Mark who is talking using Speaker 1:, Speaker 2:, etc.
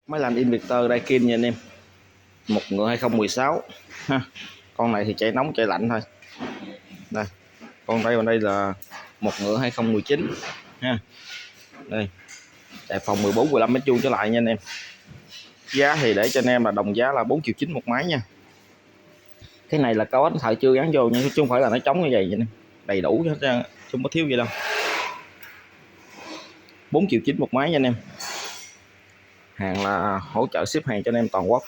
Speaker 1: Máy lạnh inverter Daikin nha anh em, một ngựa 2016 ha. Con này thì chạy nóng chạy lạnh thôi. Đây, con đây bên đây là một ngựa 2019 ha. Đây, chạy phòng 14-15 mét vuông trở lại nha anh em. Giá thì để cho anh em là đồng giá là 4,9 triệu một máy nha. Cái này là cao áp thợ chưa gắn vô, nhưng chứ không phải là nó trống như vậy nha, đầy đủ hết, không có thiếu gì đâu. 4,9 triệu một máy nha anh em. Hàng là hỗ trợ ship hàng cho anh em toàn quốc.